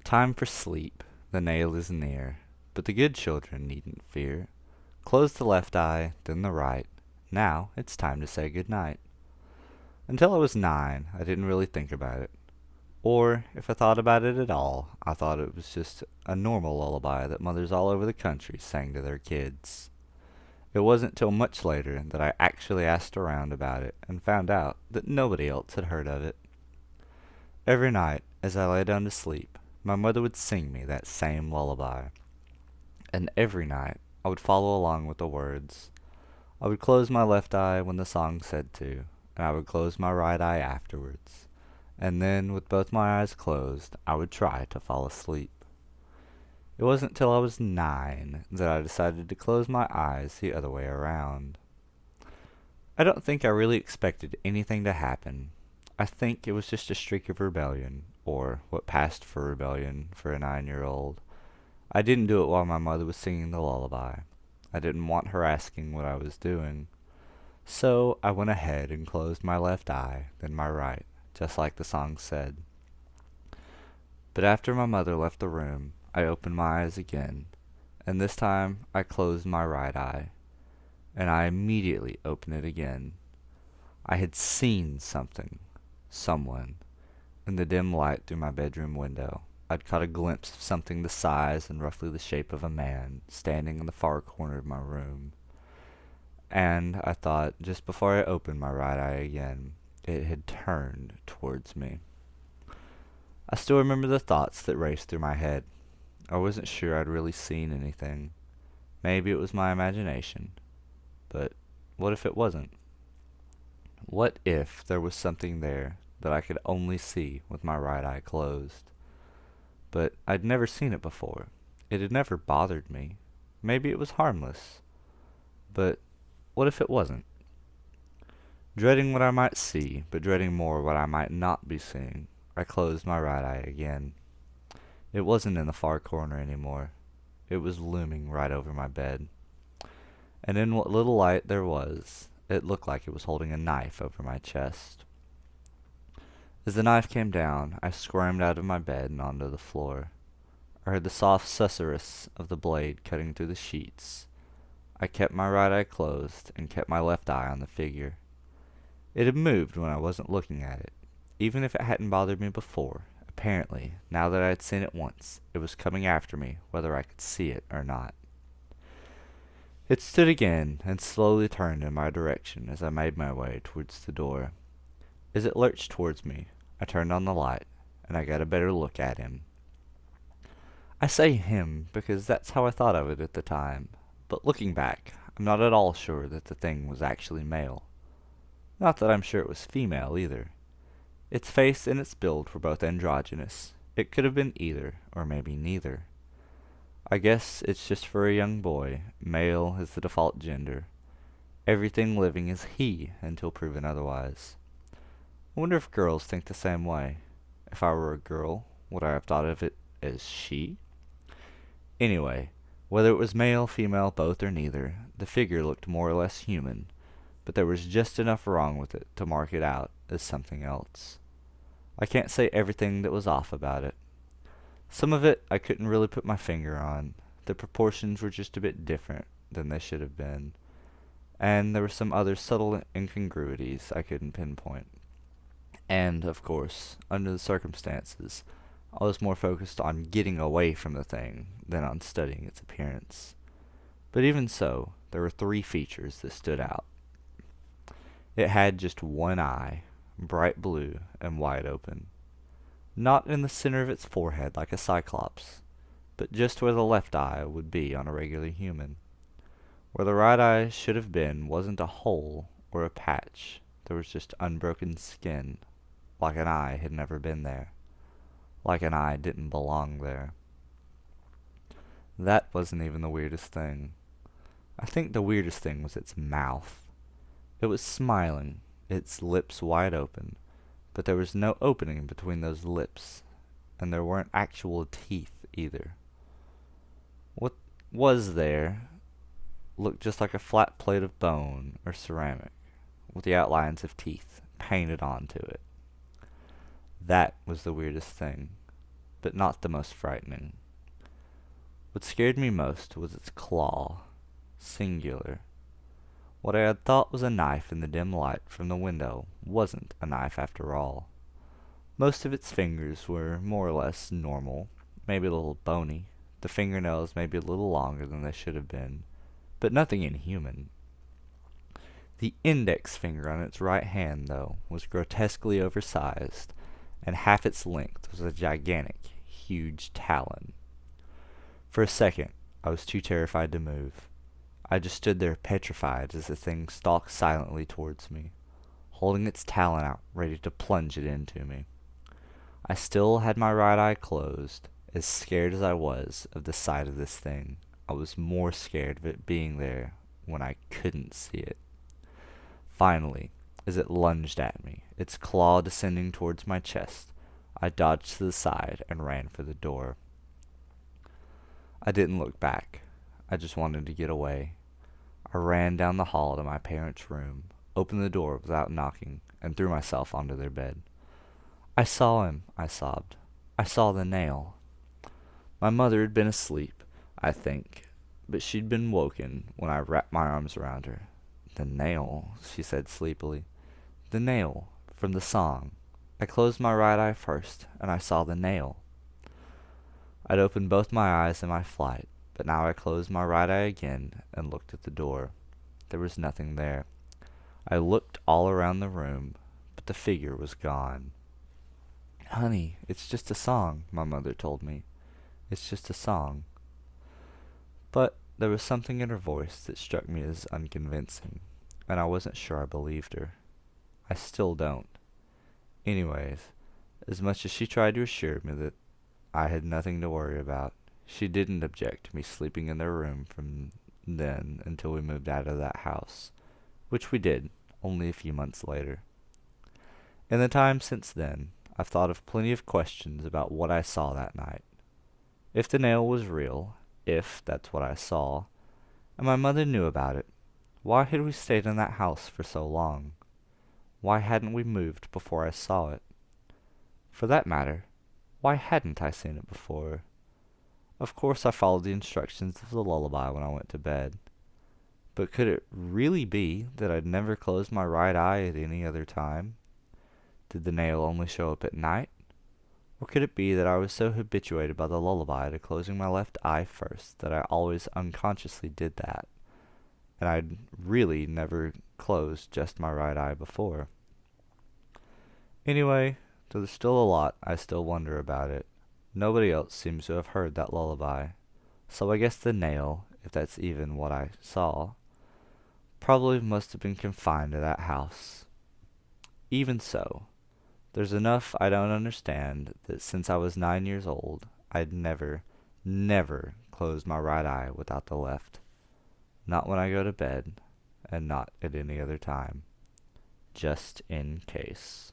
Time for sleep, the nail is near, but the good children needn't fear. Close the left eye, then the right. Now it's time to say good night. Until I was 9, I didn't really think about it. Or, if I thought about it at all, I thought it was just a normal lullaby that mothers all over the country sang to their kids. It wasn't till much later that I actually asked around about it and found out that nobody else had heard of it. Every night, as I lay down to sleep, my mother would sing me that same lullaby. And every night, I would follow along with the words. I would close my left eye when the song said to, and I would close my right eye afterwards. And then, with both my eyes closed, I would try to fall asleep. It wasn't till I was 9 that I decided to close my eyes the other way around. I don't think I really expected anything to happen. I think it was just a streak of rebellion, or what passed for rebellion for a 9-year-old. I didn't do it while my mother was singing the lullaby. I didn't want her asking what I was doing. So I went ahead and closed my left eye, then my right, just like the song said. But after my mother left the room, I opened my eyes again, and this time I closed my right eye, and I immediately opened it again. I had seen something, someone, in the dim light through my bedroom window. I'd caught a glimpse of something the size and roughly the shape of a man, standing in the far corner of my room. And I thought, just before I opened my right eye again, it had turned towards me. I still remember the thoughts that raced through my head. I wasn't sure I'd really seen anything. Maybe it was my imagination. But what if it wasn't? What if there was something there that I could only see with my right eye closed? But I'd never seen it before. It had never bothered me. Maybe it was harmless. But what if it wasn't? Dreading what I might see, but dreading more what I might not be seeing, I closed my right eye again. It wasn't in the far corner anymore. It was looming right over my bed. And in what little light there was, it looked like it was holding a knife over my chest. As the knife came down, I squirmed out of my bed and onto the floor. I heard the soft susurrus of the blade cutting through the sheets. I kept my right eye closed and kept my left eye on the figure. It had moved when I wasn't looking at it. Even if it hadn't bothered me before, apparently, now that I had seen it once, it was coming after me, whether I could see it or not. It stood again and slowly turned in my direction as I made my way towards the door. As it lurched towards me, I turned on the light, and I got a better look at him. I say him because that's how I thought of it at the time, but looking back, I'm not at all sure that the thing was actually male. Not that I'm sure it was female either. Its face and its build were both androgynous. It could have been either, or maybe neither. I guess it's just for a young boy. Male is the default gender. Everything living is he until proven otherwise. I wonder if girls think the same way. If I were a girl, would I have thought of it as she? Anyway, whether it was male, female, both, or neither, the figure looked more or less human, but there was just enough wrong with it to mark it out as something else. I can't say everything that was off about it. Some of it I couldn't really put my finger on. The proportions were just a bit different than they should have been, and there were some other subtle incongruities I couldn't pinpoint. And, of course, under the circumstances, I was more focused on getting away from the thing than on studying its appearance. But even so, there were 3 features that stood out. It had just one eye, bright blue and wide open. Not in the center of its forehead like a cyclops, but just where the left eye would be on a regular human. Where the right eye should have been wasn't a hole or a patch. There was just unbroken skin, like an eye had never been there, like an eye didn't belong there. That wasn't even the weirdest thing. I think the weirdest thing was its mouth. It was smiling, its lips wide open, but there was no opening between those lips, and there weren't actual teeth either. What was there looked just like a flat plate of bone or ceramic, with the outlines of teeth painted onto it. That was the weirdest thing. but not the most frightening. What scared me most was its claw, singular. What I had thought was a knife in the dim light from the window wasn't a knife after all. Most of its fingers were more or less normal, maybe a little bony, the fingernails maybe a little longer than they should have been, but nothing inhuman. The index finger on its right hand, though, was grotesquely oversized, and half its length was a gigantic, huge talon. For a second, I was too terrified to move. I just stood there petrified as the thing stalked silently towards me, holding its talon out, ready to plunge it into me. I still had my right eye closed. As scared as I was of the sight of this thing, I was more scared of it being there when I couldn't see it. Finally, as it lunged at me, its claw descending towards my chest, I dodged to the side and ran for the door. I didn't look back. I just wanted to get away. I ran down the hall to my parents' room, opened the door without knocking, and threw myself onto their bed. "I saw him," I sobbed. "I saw the nail." My mother had been asleep, I think, but she'd been woken when I wrapped my arms around her. "The nail," she said sleepily. "The nail, from the song. I closed my right eye first, and I saw the nail." I'd opened both my eyes in my flight, but now I closed my right eye again and looked at the door. There was nothing there. I looked all around the room, but the figure was gone. "Honey, it's just a song," my mother told me. "It's just a song." But there was something in her voice that struck me as unconvincing, and I wasn't sure I believed her. I still don't. Anyways, as much as she tried to assure me that I had nothing to worry about, she didn't object to me sleeping in their room from then until we moved out of that house, which we did only a few months later. In the time since then, I've thought of plenty of questions about what I saw that night. If the nail was real, if that's what I saw, and my mother knew about it, why had we stayed in that house for so long? Why hadn't we moved before I saw it? For that matter, why hadn't I seen it before? Of course I followed the instructions of the lullaby when I went to bed. But could it really be that I'd never closed my right eye at any other time? Did the nail only show up at night? Or could it be that I was so habituated by the lullaby to closing my left eye first that I always unconsciously did that, and I'd really never closed just my right eye before? Anyway, there's still a lot I still wonder about it. Nobody else seems to have heard that lullaby, so I guess the nail, if that's even what I saw, probably must have been confined to that house. Even so, there's enough I don't understand that since I was 9 years old, I'd never closed my right eye without the left. Not when I go to bed, and not at any other time. Just in case.